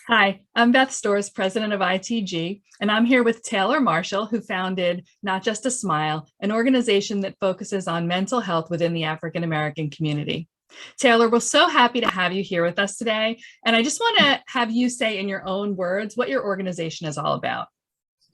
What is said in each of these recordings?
Hi, I'm Beth Storz, president of ITG, and I'm here with Taylor Marshall, who founded Not Just a Smile, an organization that focuses on mental health within the African American community. Taylor, we're so happy to have you here with us today. And I just want to have you say in your own words what your organization is all about.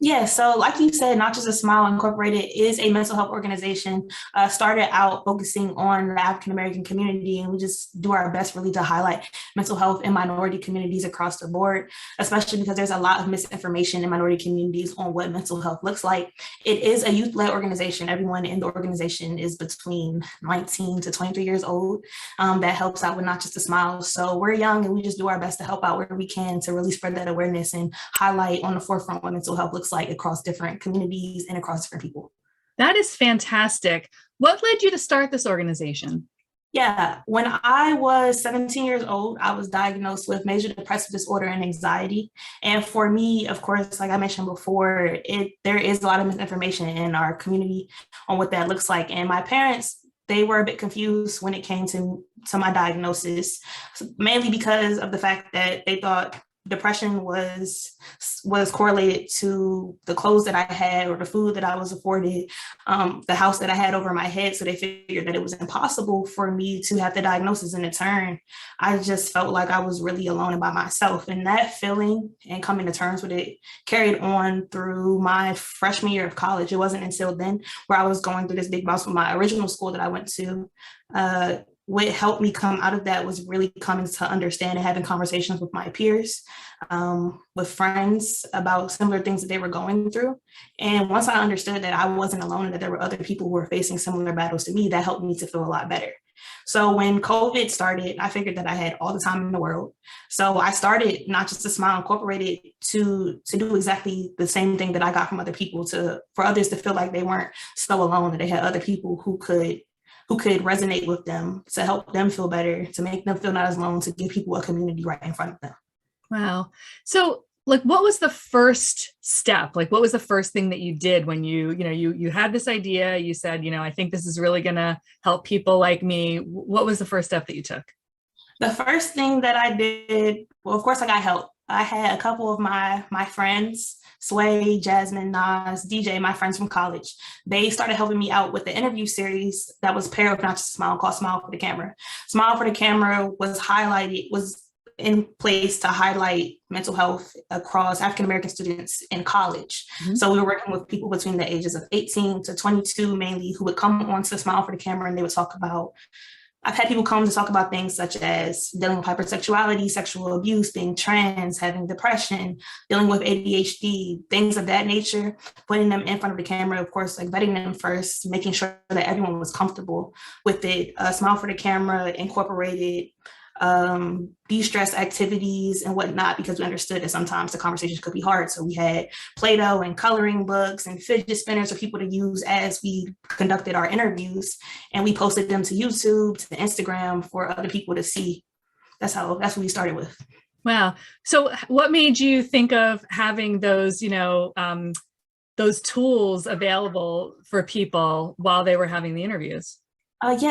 Yeah, so like you said, Not Just a Smile Incorporated is a mental health organization. Started out focusing on the African American community, and we just do our best really to highlight mental health in minority communities across the board, especially because there's a lot of misinformation in minority communities on what mental health looks like. It is a youth-led organization. Everyone in the organization is between 19 to 23 years old. That helps out with Not Just a Smile. So we're young, and we just do our best to help out where we can to really spread that awareness and highlight on the forefront what mental health looks like across different communities and across different people. That is fantastic. What led you to start this organization? Yeah, when I was 17 years old, I was diagnosed with major depressive disorder and anxiety. And for me, of course, like I mentioned before, there is a lot of misinformation in our community on what that looks like. And my parents, they were a bit confused when it came to my diagnosis, mainly because of the fact that they thought depression was correlated to the clothes that I had or the food that I was afforded, the house that I had over my head. So they figured that it was impossible for me to have the diagnosis. And in turn, I just felt like I was really alone and by myself. And that feeling and coming to terms with it carried on through my freshman year of college. It wasn't until then where I was going through this big bounce with my original school that I went to. What helped me come out of that was really coming to understand and having conversations with my peers, with friends about similar things that they were going through. And once I understood that I wasn't alone and that there were other people who were facing similar battles to me, that helped me to feel a lot better. So when COVID started, I figured that I had all the time in the world. So I started Not Just a Smile Incorporated to do exactly the same thing that I got from other people, for others to feel like they weren't so alone, that they had other people who could resonate with them, to help them feel better, to make them feel not as alone, to give people a community right in front of them. Wow. So what was the first step? What was the first thing that you did when you had this idea, you said, I think this is really going to help people like me. What was the first step that you took? The first thing that I did, well, of course, I got help. I had a couple of my friends, Sway, Jasmine, Nas, DJ, my friends from college. They started helping me out with the interview series that was paired with Not Just a Smile, called Smile for the Camera. Smile for the Camera was in place to highlight mental health across African American students in college. Mm-hmm. So we were working with people between the ages of 18 to 22 mainly, who would come on to Smile for the Camera, and they would talk about, I've had people come to talk about things such as dealing with hypersexuality, sexual abuse, being trans, having depression, dealing with ADHD, things of that nature, putting them in front of the camera, of course, like vetting them first, making sure that everyone was comfortable with it. Smile for the Camera incorporated de-stress activities and whatnot, because we understood that sometimes the conversations could be hard. So we had Play-Doh and coloring books and fidget spinners for people to use as we conducted our interviews, and we posted them to YouTube, to Instagram, for other people to see. That's what we started with. Wow. So what made you think of having those tools available for people while they were having the interviews?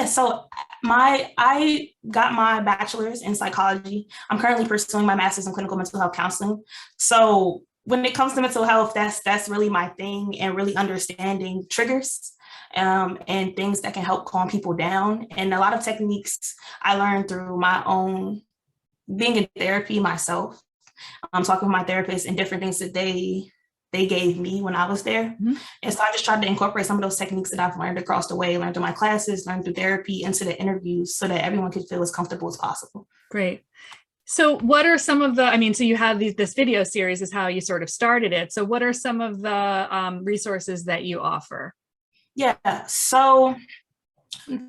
So I got my bachelor's in psychology. I'm currently pursuing my master's in clinical mental health counseling. So when it comes to mental health, that's really my thing, and really understanding triggers and things that can help calm people down. And a lot of techniques I learned through my own being in therapy myself. I'm talking with my therapist and different things that they gave me when I was there. Mm-hmm. And so I just tried to incorporate some of those techniques that I've learned across the way, learned through my classes, learned through therapy, into the interviews, so that everyone could feel as comfortable as possible. Great. So what are some of so you have this video series is how you sort of started it. So what are some of the resources that you offer? Yeah, so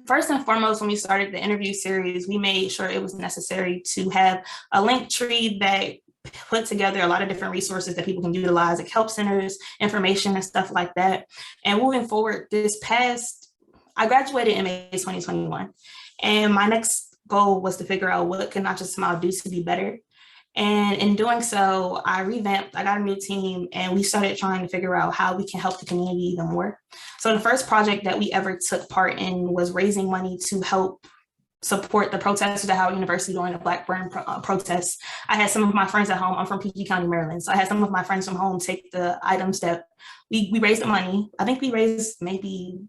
first and foremost, when we started the interview series, we made sure it was necessary to have a link tree that put together a lot of different resources that people can utilize, like help centers, information, and stuff like that. And moving forward, I graduated in May 2021. And my next goal was to figure out what could Not Just Smile do to be better. And in doing so, I got a new team, and we started trying to figure out how we can help the community even more. So the first project that we ever took part in was raising money to help support the protesters at Howard University during the Blackburn protests. I had some of my friends at home. I'm from PG County, Maryland. So I had some of my friends from home take the items that we raised the money. I think we raised maybe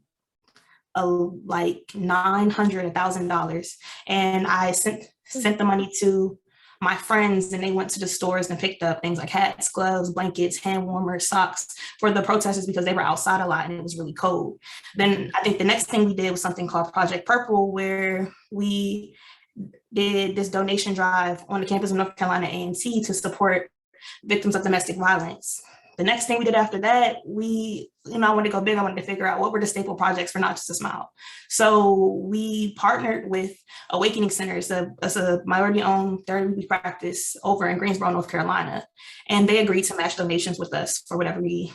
like $900, $1,000. And I sent the money to my friends, and they went to the stores and picked up things like hats, gloves, blankets, hand warmers, socks for the protesters because they were outside a lot and it was really cold. Then I think the next thing we did was something called Project Purple, where we did this donation drive on the campus of North Carolina A&T to support victims of domestic violence. The next thing we did after that, I wanted to go big. I wanted to figure out what were the staple projects for Not Just a Smile. So we partnered with Awakening Center. It's a minority-owned therapy practice over in Greensboro, North Carolina. And they agreed to match donations with us for whatever we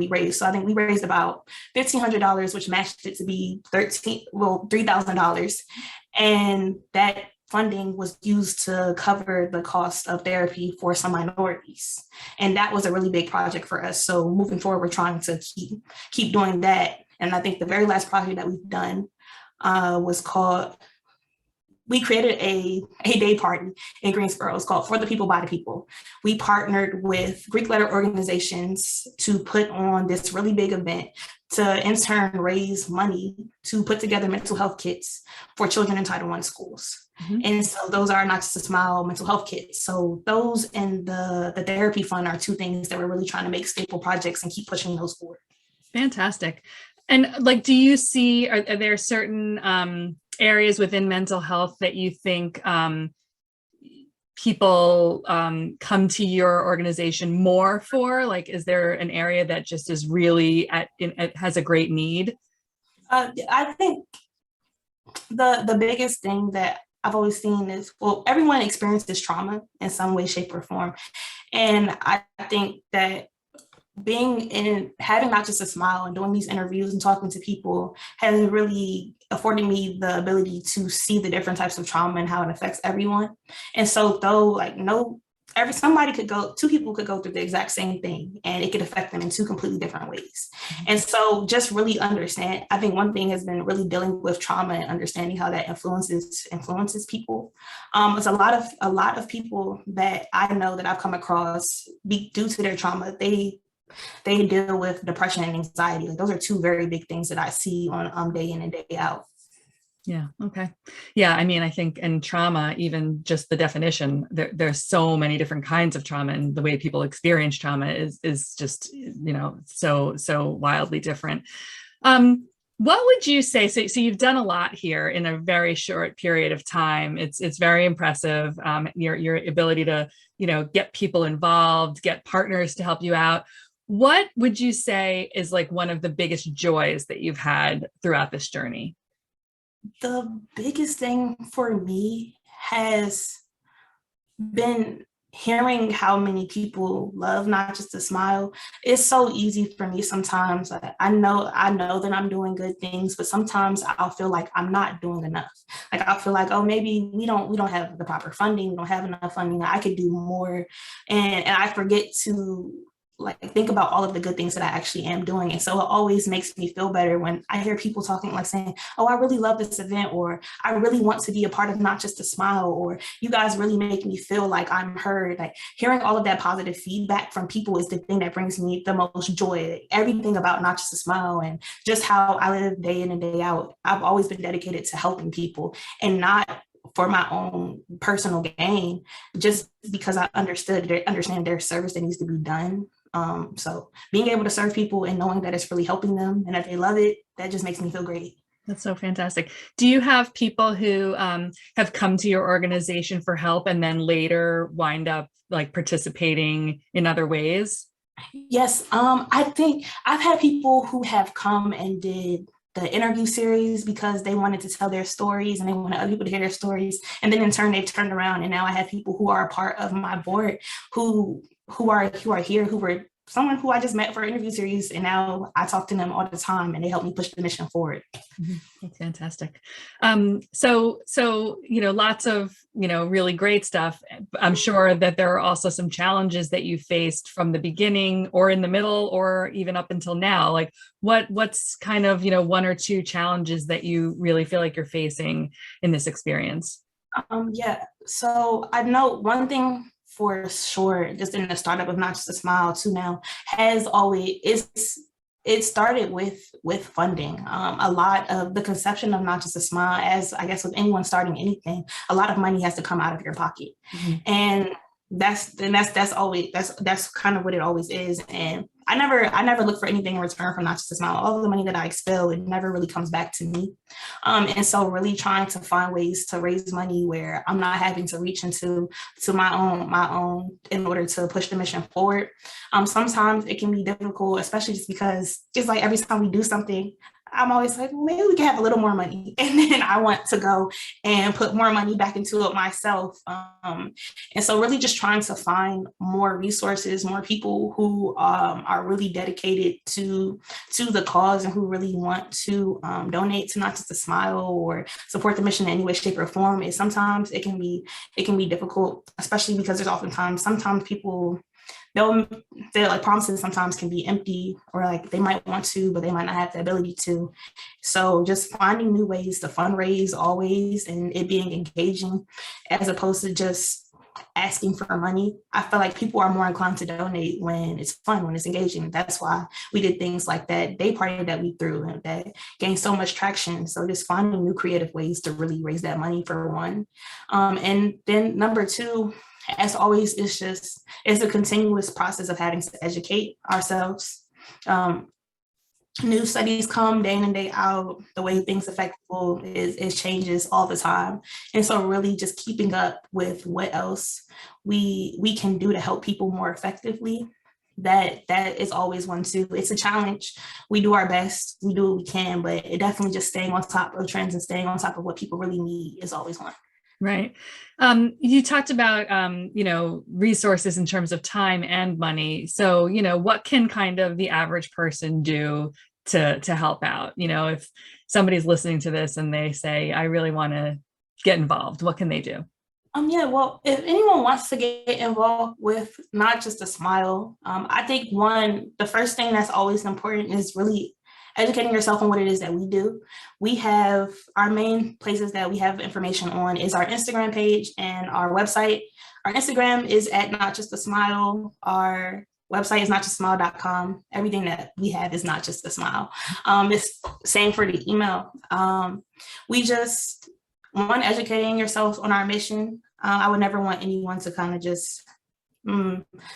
raised. So I think we raised about $1,500, which matched it to be $3,000. And that funding was used to cover the cost of therapy for some minorities. And that was a really big project for us. So moving forward, we're trying to keep doing that. And I think the very last project that we've done was called, we created a day party in Greensboro. It's called For the People, by the People. We partnered with Greek letter organizations to put on this really big event to in turn raise money to put together mental health kits for children in Title I schools. Mm-hmm. And so those are Not Just a Smile mental health kits. So those and the therapy fund are two things that we're really trying to make staple projects and keep pushing those forward. Fantastic. And like, do you see, are there certain areas within mental health that you think people come to your organization more for? Like, is there an area that just is really has a great need? I think the biggest thing that I've always seen is, well, everyone experiences trauma in some way, shape, or form. And I think that having Not Just a Smile and doing these interviews and talking to people has really afforded me the ability to see the different types of trauma and how it affects everyone. And so though two people could go through the exact same thing and it could affect them in two completely different ways. And so just really understand, I think one thing has been really dealing with trauma and understanding how that influences people. It's a lot of people that I know that I've come across due to their trauma, they deal with depression and anxiety. Like, those are two very big things that I see on day in and day out. Yeah. Okay. Yeah. I mean, I think in trauma, even just the definition, there's so many different kinds of trauma, and the way people experience trauma is just, so wildly different. What would you say? So you've done a lot here in a very short period of time. It's very impressive. Your ability to, get people involved, get partners to help you out. What would you say is like one of the biggest joys that you've had throughout this journey? The biggest thing for me has been hearing how many people love Not Just a Smile. It's so easy for me sometimes. I know that I'm doing good things, but sometimes I'll feel like I'm not doing enough. Like, I'll feel like, oh, maybe we don't have the proper funding. We don't have enough funding. I could do more. And I forget to think about all of the good things that I actually am doing. And so it always makes me feel better when I hear people talking, saying, oh, I really love this event, or I really want to be a part of Not Just a Smile, or you guys really make me feel like I'm heard. Like, hearing all of that positive feedback from people is the thing that brings me the most joy. Everything about Not Just a Smile and just how I live day in and day out, I've always been dedicated to helping people, and not for my own personal gain, just because I understand there's service that needs to be done. So being able to serve people and knowing that it's really helping them and that they love it, that just makes me feel great. That's so fantastic. Do you have people who have come to your organization for help and then later wind up participating in other ways? Yes. I think I've had people who have come and did the interview series because they wanted to tell their stories and they wanted other people to hear their stories. And then in turn, they turned around, and now I have people who are a part of my board who are here, who were someone who I just met for an interview series, and now I talk to them all the time, and they help me push the mission forward. That's fantastic. So lots of really great stuff. I'm sure that there are also some challenges that you faced from the beginning, or in the middle, or even up until now. Like what's kind of one or two challenges that you really feel like you're facing in this experience? Yeah. So I know one thing for sure, just in the startup of Not Just a Smile to now, has always it started with funding. A lot of the conception of Not Just a Smile, as I guess with anyone starting anything, a lot of money has to come out of your pocket, and that's kind of what it always is. And I never look for anything in return from Not Just a Smile. All of the money that I expel, it never really comes back to me. And so really trying to find ways to raise money where I'm not having to reach into my own in order to push the mission forward. Sometimes it can be difficult, especially just because just like every time we do something, I'm always like, well, maybe we can have a little more money. And then I want to go and put more money back into it myself. And so really just trying to find more resources, more people who are really dedicated to the cause and who really want to donate to Not Just a Smile or support the mission in any way, shape, or form. Is sometimes it can be difficult, especially because there's oftentimes sometimes people they're like promises sometimes can be empty, or like they might want to, but they might not have the ability to. So just finding new ways to fundraise always, and it being engaging as opposed to just asking for money. I feel like people are more inclined to donate when it's fun, when it's engaging. That's why we did things like that day party that we threw and that gained so much traction. So just finding new creative ways to really raise that money for one. And then number two, as always, it's a continuous process of having to educate ourselves. New studies come day in and day out. The way things affect people is changes all the time. And so really just keeping up with what else we can do to help people more effectively. That is always one too. It's a challenge. We do our best. We do what we can, but it definitely just staying on top of trends and staying on top of what people really need is always one. Right. You talked about, resources in terms of time and money. So, what can kind of the average person do to help out? If somebody's listening to this and they say, I really want to get involved, what can they do? Yeah, well, if anyone wants to get involved with Not Just a Smile, I think the first thing that's always important is really educating yourself on what it is that we do. We have our main places that we have information on is our Instagram page and our website. Our Instagram is at Not Just a Smile. Our website is notjustasmile.com. Everything that we have is Not Just a Smile. It's same for the email. We just want educating yourself on our mission. I would never want anyone to kind of just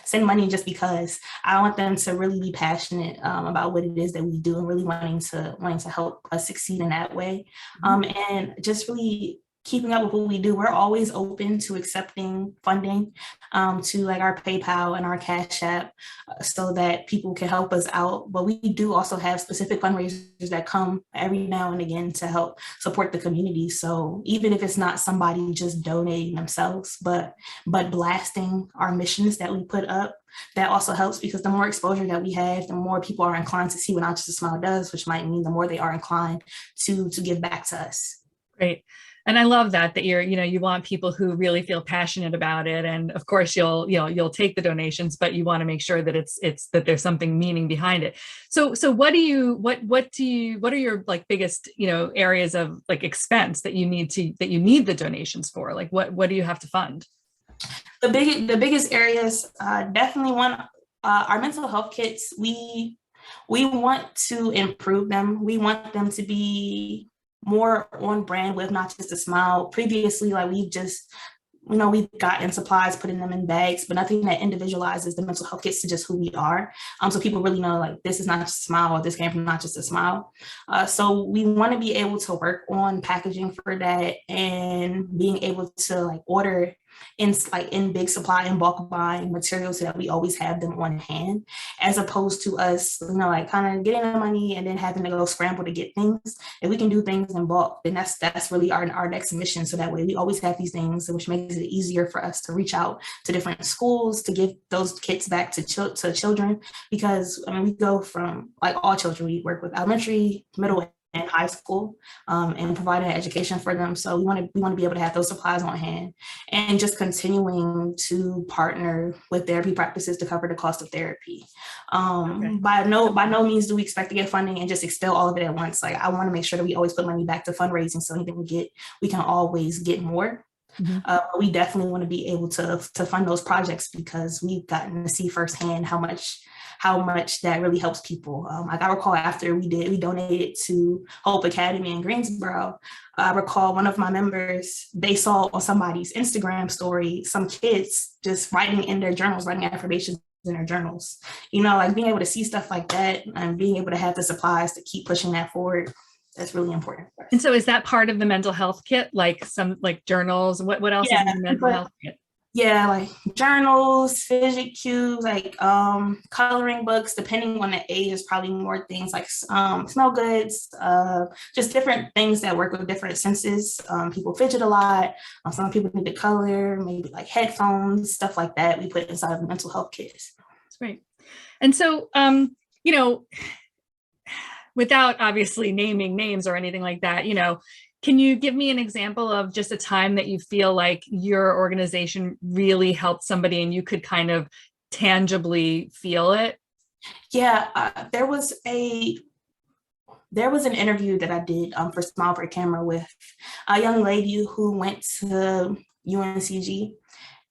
send money just because. I want them to really be passionate about what it is that we do and really wanting to help us succeed in that way. And just really keeping up with what we do. We're always open to accepting funding to like our PayPal and our Cash App so that people can help us out. But we do also have specific fundraisers that come every now and again to help support the community. So even if it's not somebody just donating themselves, but blasting our missions that we put up, that also helps, because the more exposure that we have, the more people are inclined to see what Not Just a Smile does, which might mean the more they are inclined to give back to us. Great. And I love that you want people who really feel passionate about it. And of course you'll take the donations, but you want to make sure that it's that there's something meaning behind it. So what are your like biggest, areas of like expense that you need the donations for? Like what do you have to fund? The biggest areas, definitely one, our mental health kits. We want to improve them. We want them to be more on brand with Not Just a Smile. Previously, like we've gotten supplies, putting them in bags, but nothing that individualizes the mental health kits to just who we are. So people really know like this is Not Just a Smile, or this came from Not Just a Smile. So we want to be able to work on packaging for that and being able to like order in big supply and bulk buying materials so that we always have them on hand, as opposed to us, like kind of getting the money and then having to go scramble to get things. If we can do things in bulk, then that's really our next mission. So that way we always have these things, which makes it easier for us to reach out to different schools to give those kits back to children. Because we go from like all children, we work with elementary, middle, and high school, and providing education for them. So we want to be able to have those supplies on hand, and just continuing to partner with therapy practices to cover the cost of therapy. Okay. By no means do we expect to get funding and just expel all of it at once. Like, I want to make sure that we always put money back to fundraising, so anything we get, we can always get more. Mm-hmm. We definitely want to be able to fund those projects, because we've gotten to see firsthand how much that really helps people. Like, I recall after we donated to Hope Academy in Greensboro, I recall one of my members, they saw on somebody's Instagram story, some kids just writing in their journals, writing affirmations in their journals. Like, being able to see stuff like that and being able to have the supplies to keep pushing that forward, that's really important. And so is that part of the mental health kit? Like some journals? What else is in the mental health kit? Yeah, like journals, fidget cubes, like coloring books, depending on the age, is probably more things like smell goods, just different things that work with different senses. People fidget a lot. Some people need to color, maybe like headphones, stuff like that. We put inside of the mental health kits. That's great. And so, without obviously naming names or anything like that, can you give me an example of just a time that you feel like your organization really helped somebody and you could kind of tangibly feel it? Yeah, there was an interview that I did for Smile for Camera with a young lady who went to UNCG,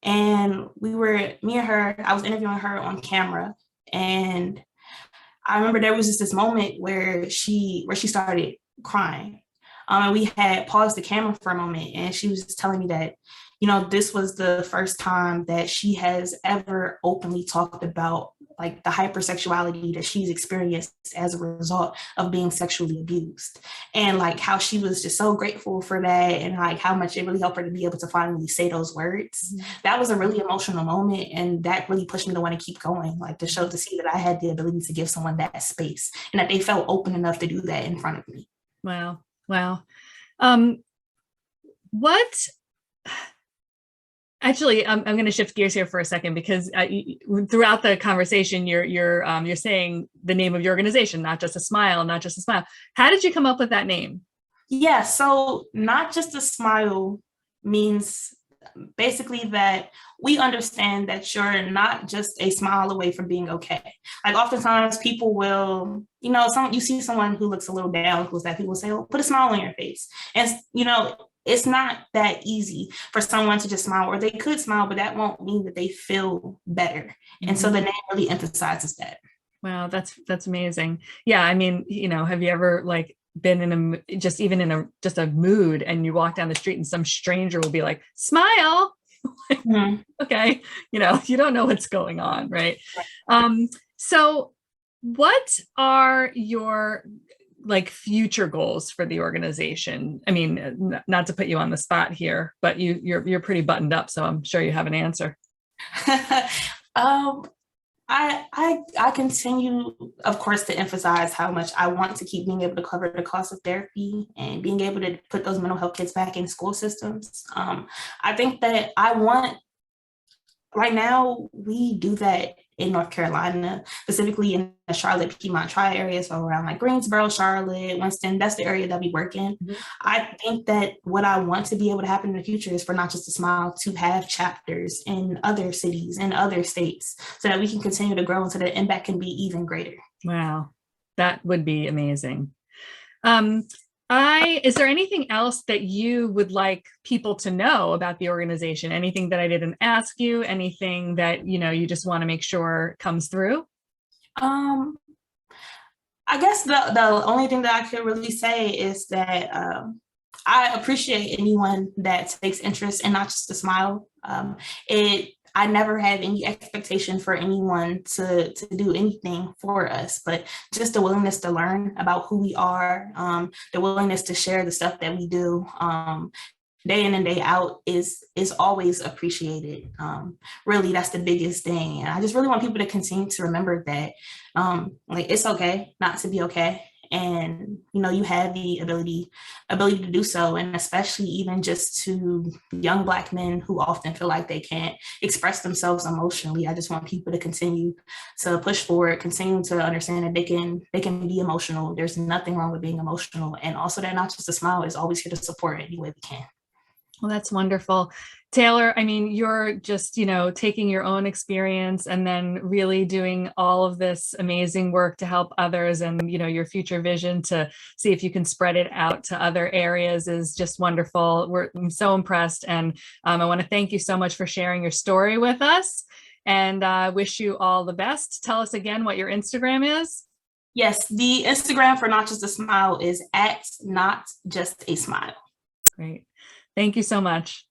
and me and her, I was interviewing her on camera, and I remember there was just this moment where she started crying. And we had paused the camera for a moment, and she was just telling me that, this was the first time that she has ever openly talked about like the hypersexuality that she's experienced as a result of being sexually abused, and like how she was just so grateful for that, and like how much it really helped her to be able to finally say those words. Mm-hmm. That was a really emotional moment, and that really pushed me to want to keep going, like to see that I had the ability to give someone that space and that they felt open enough to do that in front of me. Wow. Actually, I'm going to shift gears here for a second, because throughout the conversation, you're saying the name of your organization, Not Just a Smile, Not Just a Smile. How did you come up with that name? Yeah, so Not Just a Smile means basically that we understand that you're not just a smile away from being okay. Like, oftentimes people will, you see someone who looks a little down, who's that, people say, oh, put a smile on your face. And, it's not that easy for someone to just smile, or they could smile, but that won't mean that they feel better. Mm-hmm. And so the name really emphasizes that. Wow, that's amazing. Yeah, I mean, have you ever like been in a mood, and you walk down the street and some stranger will be like, smile? Mm-hmm. Okay, you don't know what's going on, right? So what are your like future goals for the organization? I mean, not to put you on the spot here, but you're pretty buttoned up, so I'm sure you have an answer. I continue, of course, to emphasize how much I want to keep being able to cover the cost of therapy and being able to put those mental health kits back in school systems. I think that right now, we do that in North Carolina, specifically in the Charlotte, Piedmont tri-area, so around like Greensboro, Charlotte, Winston, that's the area that we work in. Mm-hmm. I think that what I want to be able to happen in the future is for Not Just a Smile to have chapters in other cities and other states, so that we can continue to grow and so the impact can be even greater. Wow, that would be amazing. Is there anything else that you would like people to know about the organization? Anything that I didn't ask you? Anything that, you just want to make sure comes through? I guess the only thing that I could really say is that I appreciate anyone that takes interest in Not Just a Smile. I never have any expectation for anyone to do anything for us, but just the willingness to learn about who we are, the willingness to share the stuff that we do, day in and day out is always appreciated. Really, that's the biggest thing. And I just really want people to continue to remember that like it's okay not to be okay. And you have the ability to do so. And especially even just to young Black men who often feel like they can't express themselves emotionally. I just want people to continue to push forward, continue to understand that they can be emotional. There's nothing wrong with being emotional. And also that Not Just a Smile is always here to support any way we can. Well, that's wonderful. Taylor, I mean, you're just, taking your own experience and then really doing all of this amazing work to help others, and, your future vision to see if you can spread it out to other areas is just wonderful. I'm so impressed. And I want to thank you so much for sharing your story with us, and wish you all the best. Tell us again what your Instagram is. Yes, the Instagram for Not Just a Smile is @NotJustASmile. Great. Thank you so much.